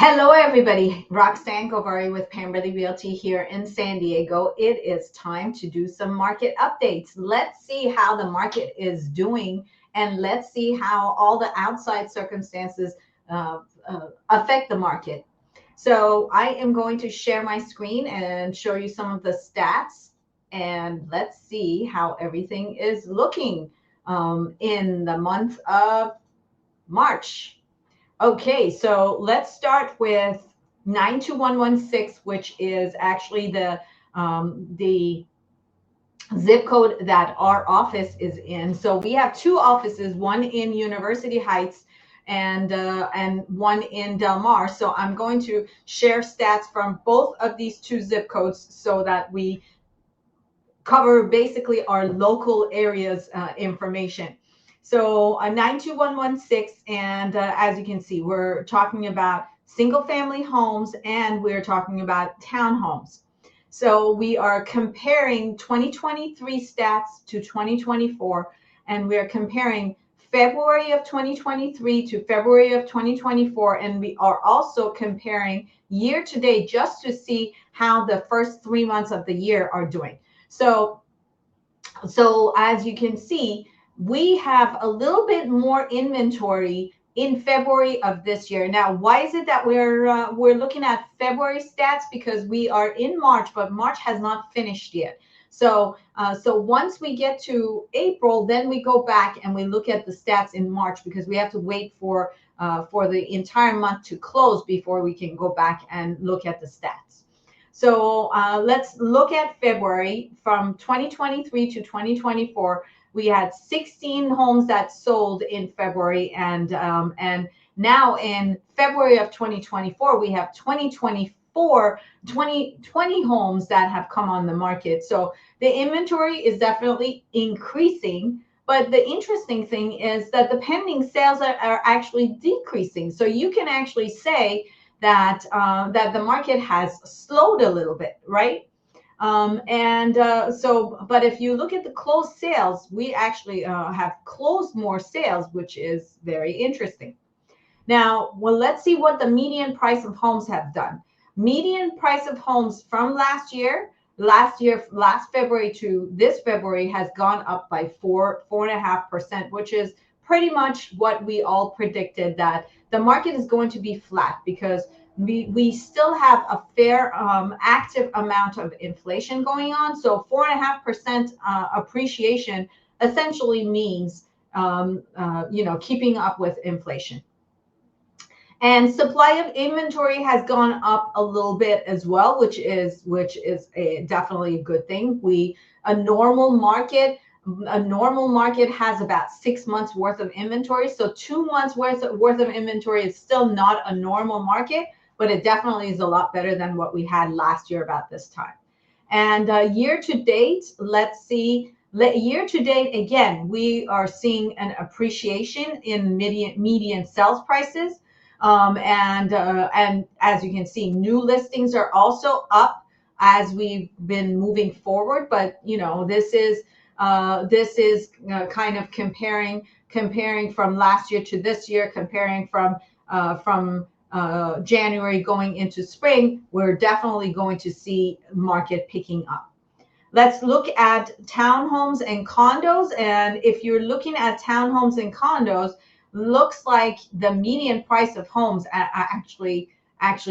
Hello, everybody. Roxanne Govari with Pemberley Realty here in San Diego. It is time to do some market updates. Let's see how the market is doing, and let's see how all the outside circumstances affect the market. So I am going to share my screen and show you some of the stats, and let's see how everything is looking in the month of March. Okay, so let's start with 92116, which is actually the zip code that our office is in. So we have two offices, one in University Heights and one in Del Mar. So I'm going to share stats from both of these two zip codes so that we cover basically our local areas information. So 92116, and as you can see, we're talking about single family homes and we're talking about townhomes. So we are comparing 2023 stats to 2024, and we're comparing February of 2023 to February of 2024, and we are also comparing year to date just to see how the first 3 months of the year are doing. So as you can see, we have a little bit more inventory in February of this year. Now, why is it that we're looking at February stats? Because we are in March, but March has not finished yet. So once we get to April, then we go back and we look at the stats in March, because we have to wait for the entire month to close before we can go back and look at the stats. So let's look at February from 2023 to 2024. We had 16 homes that sold in February, and now in February of 2024, we have 20 homes that have come on the market. So the inventory is definitely increasing. But the interesting thing is that the pending sales are actually decreasing. So you can actually say that the market has slowed a little bit, right? But if you look at the closed sales, we actually have closed more sales, which is very interesting. Now, well, let's see what the median price of homes have done. Median price of homes from last February to this February has gone up by 4.5%, which is pretty much what we all predicted, that the market is going to be flat, because we still have a fair active amount of inflation going on. So 4.5% appreciation essentially means keeping up with inflation. And supply of inventory has gone up a little bit as well, which is definitely a good thing. A normal market has about 6 months worth of inventory. So 2 months worth of inventory is still not a normal market, but it definitely is a lot better than what we had last year about this time. And year to date, let's see. Year to date, again, we are seeing an appreciation in median sales prices. And as you can see, new listings are also up as we've been moving forward. But this is kind of comparing from last year to this year, comparing from January going into spring. We're definitely going to see market picking up. Let's look at townhomes and condos. And if you're looking at townhomes and condos, looks like the median price of homes actually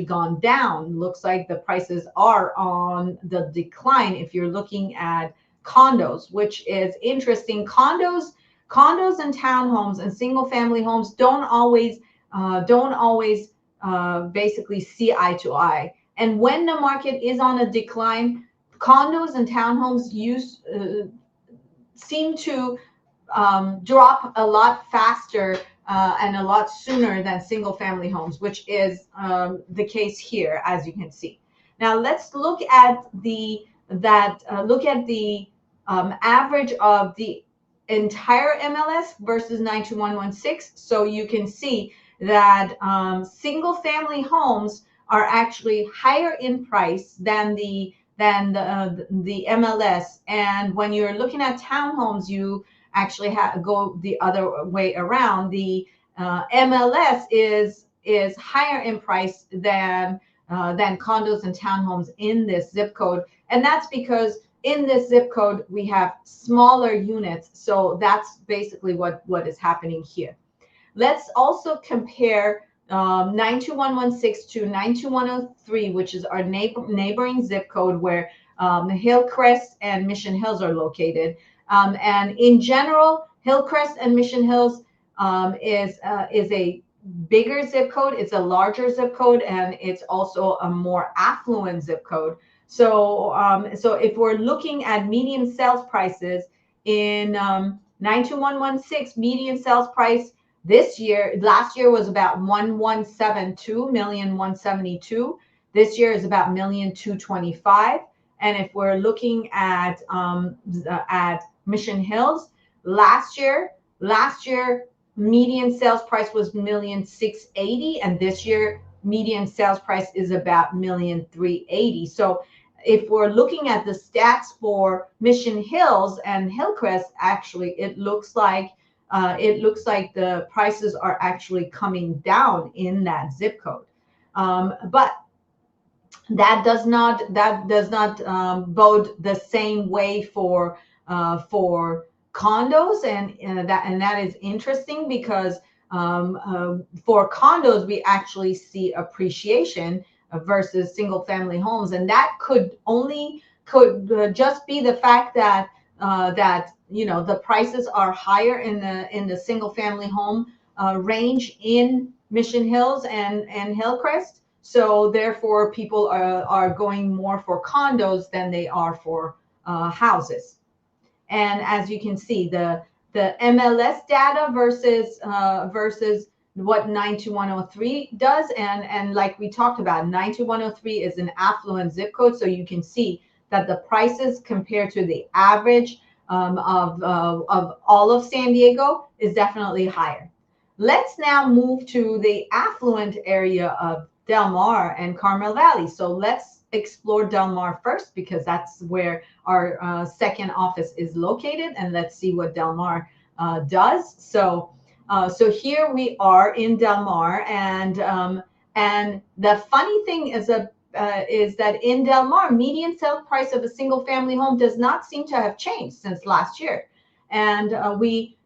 gone down. Looks like the prices are on the decline if you're looking at condos, which is interesting. Condos and townhomes and single family homes don't always basically see eye to eye. And when the market is on a decline, condos and townhomes seem to drop a lot faster and a lot sooner than single family homes, which is the case here, as you can see. Now let's look at the average of the entire MLS versus 92116. So you can see that single family homes are actually higher in price than the MLS. And when you're looking at townhomes, you actually go the other way around. The MLS is is higher in price than condos and townhomes in this zip code. And that's because in this zip code, we have smaller units. So that's basically what is happening here. Let's also compare 92116 to 92103, which is our neighboring zip code where Hillcrest and Mission Hills are located. And in general, Hillcrest and Mission Hills is a bigger zip code. It's a larger zip code, and it's also a more affluent zip code. So if we're looking at median sales prices in 92116, median sales price last year was about 1172 million 172. This year is about 1,225,000. And if we're looking at Mission Hills, last year median sales price was 1,680,000, and this year median sales price is about 1,380,000. So if we're looking at the stats for Mission Hills and Hillcrest, actually it looks like the prices are actually coming down in that zip code. But that does not bode the same way for condos, and that is interesting because for condos we actually see appreciation versus single family homes, and that could just be the fact that the prices are higher in the single family home range in Mission Hills and Hillcrest. So therefore, people are going more for condos than they are for houses. And as you can see, the MLS data versus what 92103 does, and like we talked about, 92103 is an affluent zip code, so you can see that the prices compared to the average of all of San Diego is definitely higher. Let's now move to the affluent area of Del Mar and Carmel Valley. So let's explore Del Mar first because that's where our second office is located, and let's see what Del Mar does. So here we are in Del Mar, and the funny thing is that in Del Mar, median sale price of a single family home does not seem to have changed since last year, and we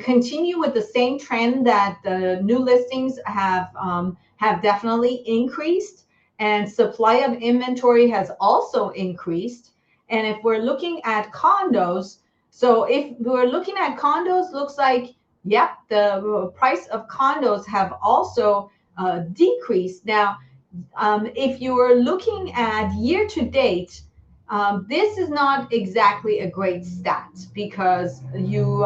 continue with the same trend that the new listings have definitely increased, and supply of inventory has also increased. And if we're looking at condos, looks like, yep, the price of condos have also decreased. Now, if you're looking at year to date, this is not exactly a great stat because you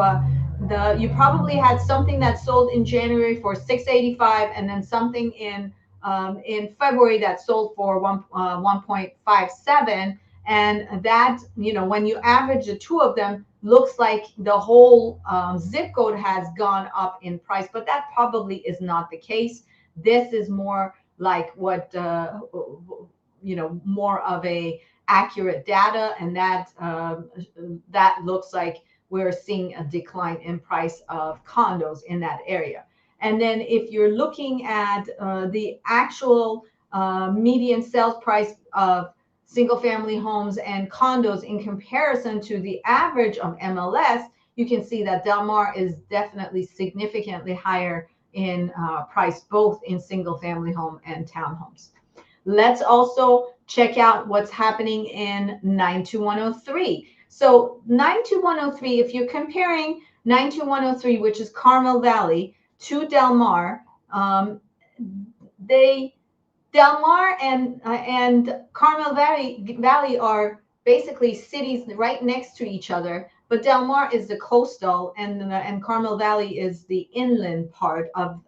probably had something that sold in January for 685, and then something in February that sold for 1.57, and that, when you average the two of them, looks like the whole zip code has gone up in price, but that probably is not the case. This is more like what more of a accurate data, and that looks like we're seeing a decline in price of condos in that area. And then if you're looking at the actual median sales price of single family homes and condos in comparison to the average of MLS, you can see that Del Mar is definitely significantly higher in price, both in single family home and townhomes. Let's also check out what's happening in 92103. So 92103, if you're comparing 92103, which is Carmel Valley, to Del Mar, Del Mar and Carmel Valley are basically cities right next to each other, but Del Mar is the coastal, and Carmel Valley is the inland part of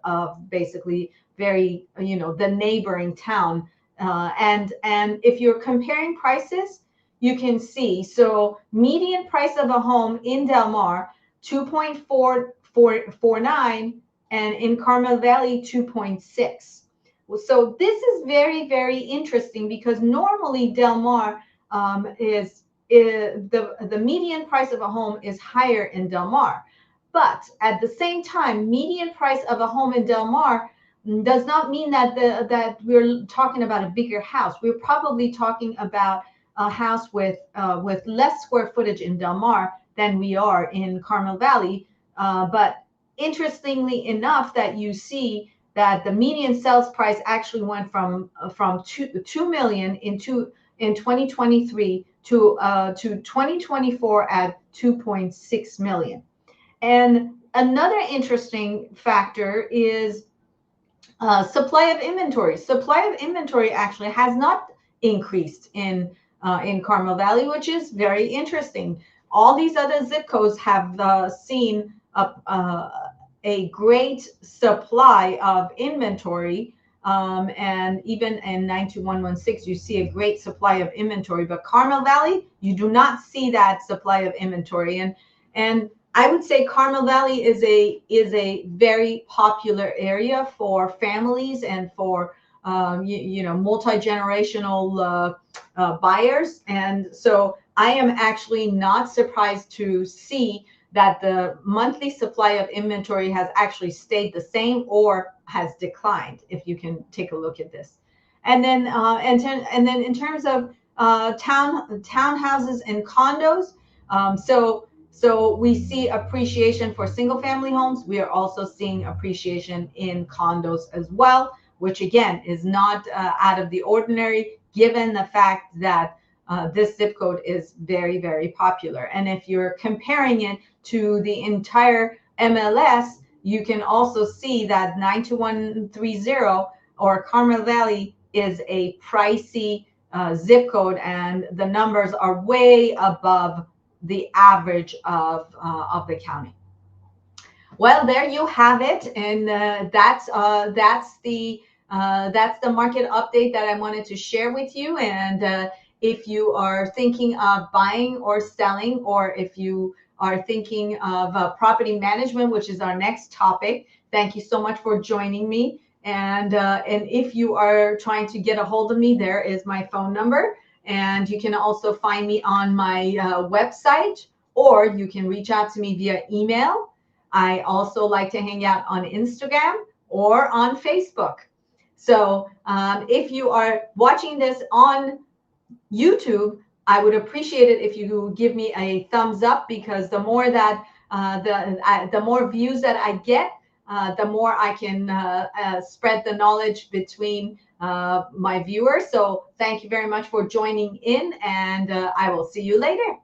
basically the neighboring town. And if you're comparing prices, you can see, so median price of a home in Del Mar 2.449, and in Carmel Valley 2.6. So this is very, very interesting because normally Del Mar is the median price of a home is higher in Del Mar, but at the same time, median price of a home in Del Mar does not mean that that we're talking about a bigger house. We're probably talking about a house with less square footage in Del Mar than we are in Carmel Valley. But interestingly enough, that you see that the median sales price actually went from 2 million in 2023 to 2024 at 2.6 million. And another interesting factor is supply of inventory. Supply of inventory actually has not increased in Carmel Valley, which is very interesting. All these other zip codes have seen a great supply of inventory. And even in 92116, you see a great supply of inventory. But Carmel Valley, you do not see that supply of inventory. And I would say Carmel Valley is a very popular area for families and for multi-generational buyers. And so I am actually not surprised to see that the monthly supply of inventory has actually stayed the same or has declined, if you can take a look at this. And then and then in terms of townhouses and condos, so we see appreciation for single family homes. We are also seeing appreciation in condos as well, which again is not out of the ordinary given the fact that this zip code is very, very popular. And if you're comparing it to the entire MLS, you can also see that 92130 or Carmel Valley is a pricey zip code, and the numbers are way above the average of the county. Well, there you have it, and that's the market update that I wanted to share with you. And if you are thinking of buying or selling, or if you are thinking of property management, which is our next topic, thank you so much for joining me. And if you are trying to get a hold of me, there is my phone number. And you can also find me on my website, or you can reach out to me via email. I also like to hang out on Instagram or on Facebook. So if you are watching this on YouTube, I would appreciate it if you give me a thumbs up, because the more that the more views that I get, the more I can spread the knowledge between my viewers. So thank you very much for joining in, and I will see you later.